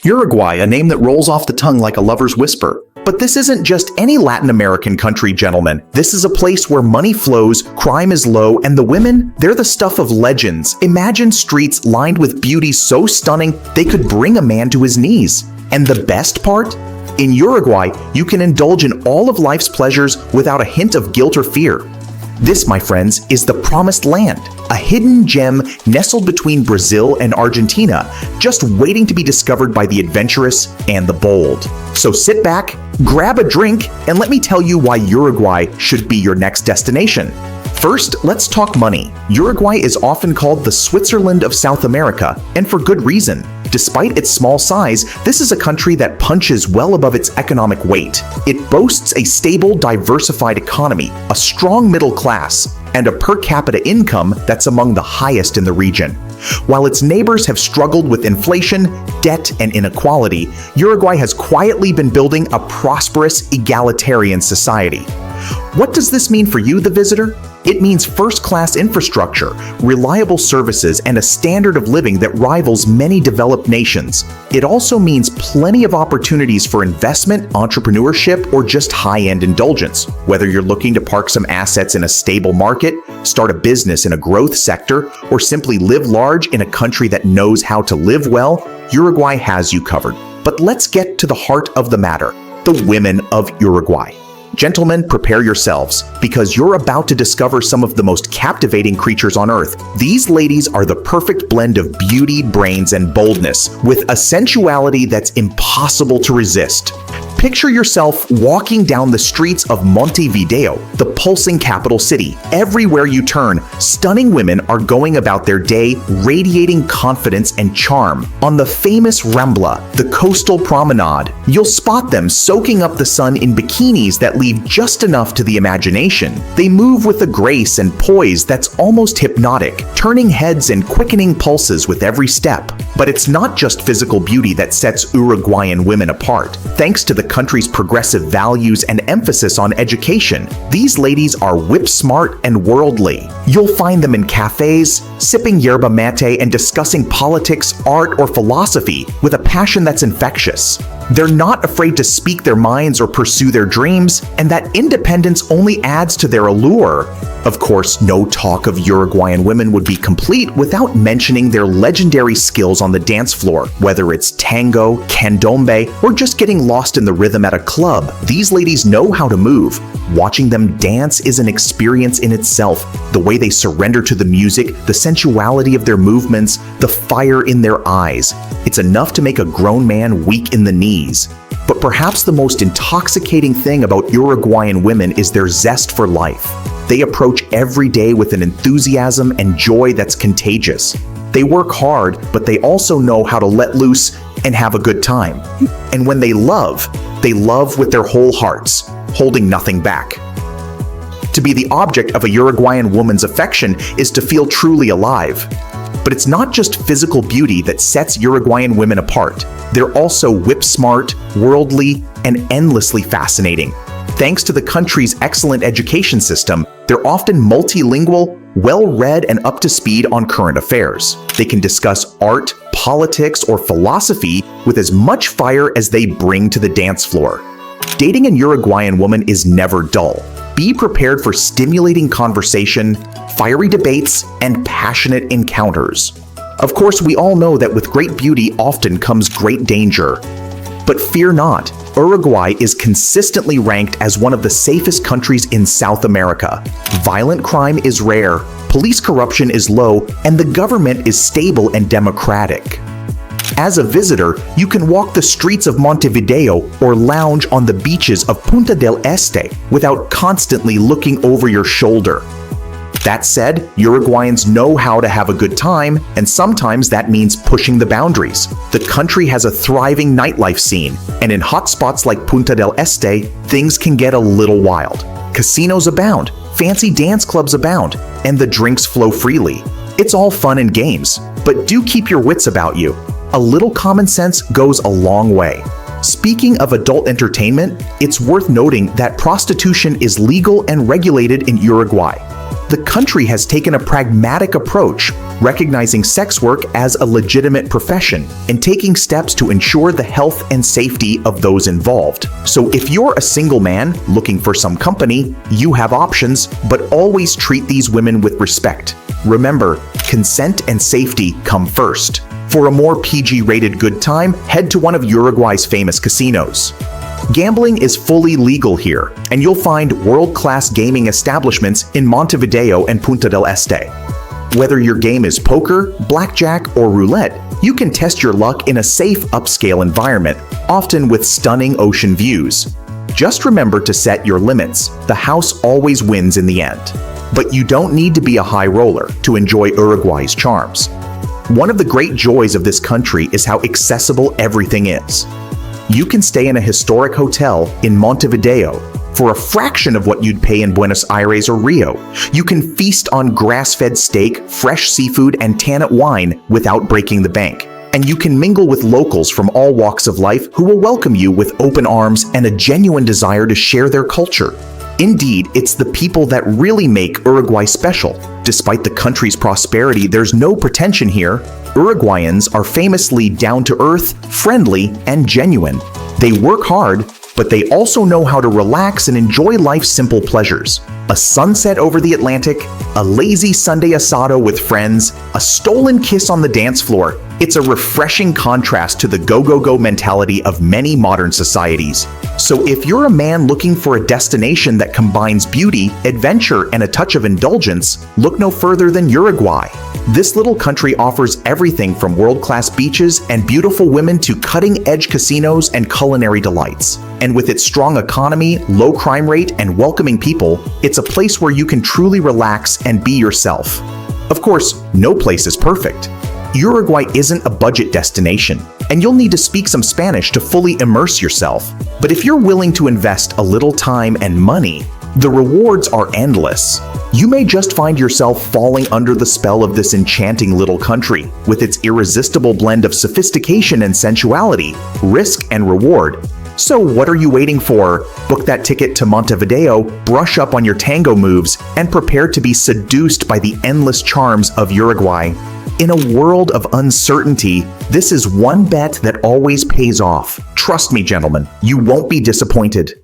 Uruguay, a name that rolls off the tongue like a lover's whisper. But this isn't just any Latin American country, gentlemen. This is a place where money flows, crime is low, and the women, they're the stuff of legends. Imagine streets lined with beauties so stunning they could bring a man to his knees. And the best part? In Uruguay, you can indulge in all of life's pleasures without a hint of guilt or fear. This, my friends, is the Promised Land, a hidden gem nestled between Brazil and Argentina, just waiting to be discovered by the adventurous and the bold. So sit back, grab a drink, and let me tell you why Uruguay should be your next destination. First, let's talk money. Uruguay is often called the Switzerland of South America, and for good reason. Despite its small size, this is a country that punches well above its economic weight. It boasts a stable, diversified economy, a strong middle class, and a per capita income that's among the highest in the region. While its neighbors have struggled with inflation, debt, and inequality, Uruguay has quietly been building a prosperous, egalitarian society. What does this mean for you, the visitor? It means first-class infrastructure, reliable services, and a standard of living that rivals many developed nations. It also means plenty of opportunities for investment, entrepreneurship, or just high-end indulgence. Whether you're looking to park some assets in a stable market, start a business in a growth sector, or simply live large in a country that knows how to live well, Uruguay has you covered. But let's get to the heart of the matter, the women of Uruguay. Gentlemen, prepare yourselves, because you're about to discover some of the most captivating creatures on earth. These ladies are the perfect blend of beauty, brains, and boldness, with a sensuality that's impossible to resist. Picture yourself walking down the streets of Montevideo, the pulsing capital city. Everywhere you turn, stunning women are going about their day radiating confidence and charm. On the famous Rambla, the coastal promenade, you'll spot them soaking up the sun in bikinis that leave just enough to the imagination. They move with a grace and poise that's almost hypnotic, turning heads and quickening pulses with every step. But it's not just physical beauty that sets Uruguayan women apart. Thanks to the country's progressive values and emphasis on education, these ladies are whip-smart and worldly. You'll find them in cafes, sipping yerba mate and discussing politics, art, or philosophy with a passion that's infectious. They're not afraid to speak their minds or pursue their dreams, and that independence only adds to their allure. Of course, no talk of Uruguayan women would be complete without mentioning their legendary skills on the dance floor. Whether it's tango, candombe, or just getting lost in the rhythm at a club, these ladies know how to move. Watching them dance is an experience in itself. The way they surrender to the music, the sensuality of their movements, the fire in their eyes. It's enough to make a grown man weak in the knees. But perhaps the most intoxicating thing about Uruguayan women is their zest for life. They approach every day with an enthusiasm and joy that's contagious. They work hard, but they also know how to let loose and have a good time. And when they love with their whole hearts, holding nothing back. To be the object of a Uruguayan woman's affection is to feel truly alive. But it's not just physical beauty that sets Uruguayan women apart. They're also whip-smart, worldly, and endlessly fascinating. Thanks to the country's excellent education system, they're often multilingual, well-read, and up to speed on current affairs. They can discuss art, politics, or philosophy with as much fire as they bring to the dance floor. Dating an Uruguayan woman is never dull. Be prepared for stimulating conversation, fiery debates, and passionate encounters. Of course, we all know that with great beauty often comes great danger. But fear not, Uruguay is consistently ranked as one of the safest countries in South America. Violent crime is rare, police corruption is low, and the government is stable and democratic. As a visitor, you can walk the streets of Montevideo or lounge on the beaches of Punta del Este without constantly looking over your shoulder. That said, Uruguayans know how to have a good time, and sometimes that means pushing the boundaries. The country has a thriving nightlife scene, and in hotspots like Punta del Este, things can get a little wild. Casinos abound, fancy dance clubs abound, and the drinks flow freely. It's all fun and games, but do keep your wits about you. A little common sense goes a long way. Speaking of adult entertainment, it's worth noting that prostitution is legal and regulated in Uruguay. The country has taken a pragmatic approach, recognizing sex work as a legitimate profession and taking steps to ensure the health and safety of those involved. So if you're a single man looking for some company, you have options, but always treat these women with respect. Remember, consent and safety come first. For a more PG-rated good time, head to one of Uruguay's famous casinos. Gambling is fully legal here, and you'll find world-class gaming establishments in Montevideo and Punta del Este. Whether your game is poker, blackjack, or roulette, you can test your luck in a safe upscale environment, often with stunning ocean views. Just remember to set your limits. The house always wins in the end. But you don't need to be a high roller to enjoy Uruguay's charms. One of the great joys of this country is how accessible everything is. You can stay in a historic hotel in Montevideo for a fraction of what you'd pay in Buenos Aires or Rio. You can feast on grass-fed steak, fresh seafood, and Tanit wine without breaking the bank. And you can mingle with locals from all walks of life who will welcome you with open arms and a genuine desire to share their culture. Indeed, it's the people that really make Uruguay special. Despite the country's prosperity, there's no pretension here. Uruguayans are famously down-to-earth, friendly, and genuine. They work hard, but they also know how to relax and enjoy life's simple pleasures. A sunset over the Atlantic, a lazy Sunday asado with friends, a stolen kiss on the dance floor. It's a refreshing contrast to the go-go-go mentality of many modern societies. So if you're a man looking for a destination that combines beauty, adventure, and a touch of indulgence, look no further than Uruguay. This little country offers everything from world-class beaches and beautiful women to cutting-edge casinos and culinary delights. And with its strong economy, low crime rate, and welcoming people, it's a place where you can truly relax and be yourself. Of course, no place is perfect. Uruguay isn't a budget destination, and you'll need to speak some Spanish to fully immerse yourself. But if you're willing to invest a little time and money, the rewards are endless. You may just find yourself falling under the spell of this enchanting little country, with its irresistible blend of sophistication and sensuality, risk and reward. So what are you waiting for? Book that ticket to Montevideo, brush up on your tango moves, and prepare to be seduced by the endless charms of Uruguay. In a world of uncertainty, this is one bet that always pays off. Trust me, gentlemen, you won't be disappointed.